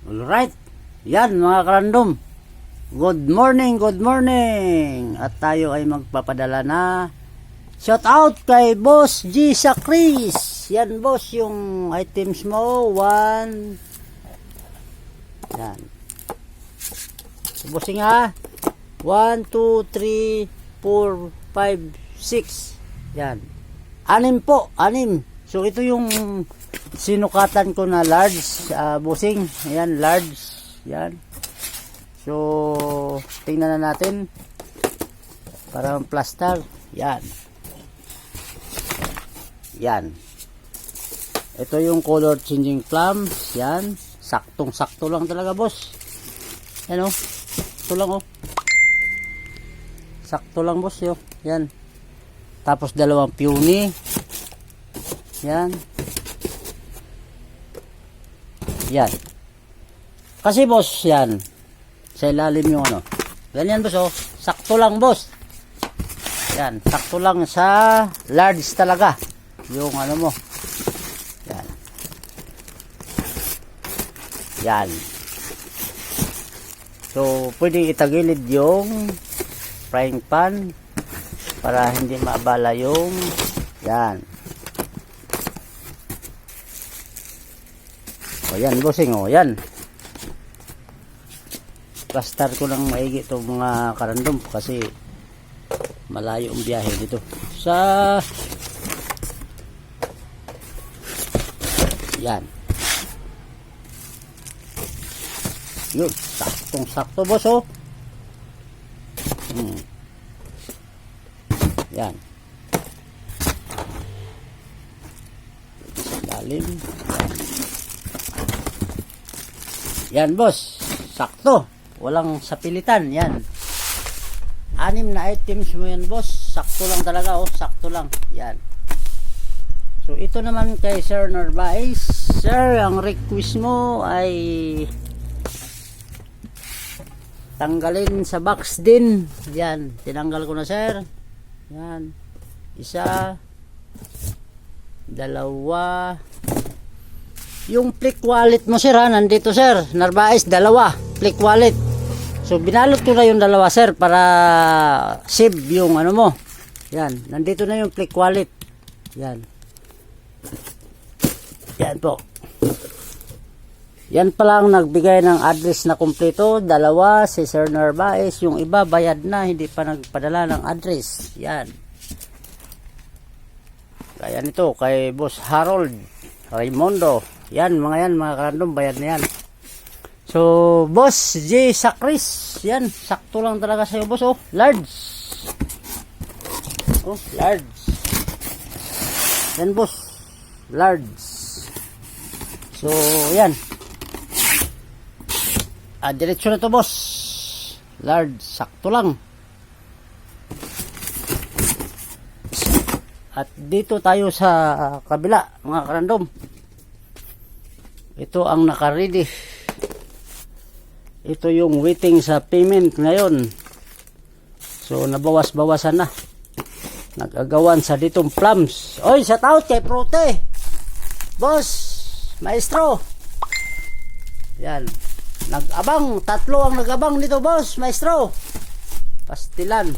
Alright, yan mga karandom. Good morning, good morning. At tayo ay magpapadala na shout out kay Boss G sa Chris. Yan boss, yung items mo. 1. Yan. Bossing ha. 1, 2, 3, 4, 5, 6. Yan. 6 po, 6. So ito yung sinukatan ko na large, bossing. Ayan, large. Yan. So, tingnan na natin. Para plaster. Yan. Yan. Ito yung color changing plums. Yan. Saktong-sakto lang talaga, boss. Yan, oh. Ito lang, oh. Sakto lang, boss, yo. Yan. Tapos 2 peony. Yan. Yan. Kasi boss, yan. Sa ilalim yung ano. Ganyan boss, oh. Sakto lang boss. Yan. Sakto lang sa large talaga. Yung ano mo. Yan. Yan. So, pwede itagilid yung frying pan para hindi maabala yung yan. O yan bossing, o yan. Plaster ko lang maigi itong mga karandom kasi malayo ang biyahe dito sa yan. Yun, saktong sakto boss, oh. Yan. Lalim. Yan boss, sakto, walang sapilitan. Yan, 6 na items mo yan boss, sakto lang talaga, oh, sakto lang. Yan. So ito naman kay Sir Narvaez. Sir, ang request mo ay tanggalin sa box din. Yan, tinanggal ko na sir. Yan, 1, 2. Yung flick wallet mo sir, ha, nandito sir, Narvaez, 2 flick wallet. So binalot ko na yung 2 sir para save yung ano mo. Yan, nandito na yung flick wallet. Yan. Yan po. Yan pa lang nagbigay ng address na kumpleto, 2 si Sir Narvaez, yung iba bayad na, hindi pa nagpadala ng address. Yan. Kaya nito kay Boss Harold Raimundo. Yan, mga karandom, bayad na yan. So, Boss J sa Chris. Yan, sakto lang talaga sa'yo, boss, oh. Large. Oh, large. Yan, boss. Large. So, yan. Diretso na to, boss. Large, sakto lang. At dito tayo sa kabila, mga karandom. Ito ang naka-ready. Ito yung waiting sa payment ngayon. So nabawas-bawasan na. Nag-agawan sa ditong plums. Oy, shout out kay Prote. Boss, maestro. Yan. Nag-abang, 3 ang nag-abang dito, boss, maestro. Pastilan.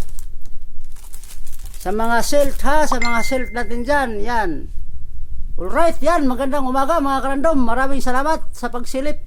Sa mga silt ha, sa mga silt natin dyan, yan. Alright, yan, magandang umaga mga karandom. Maraming salamat sa pagsilip.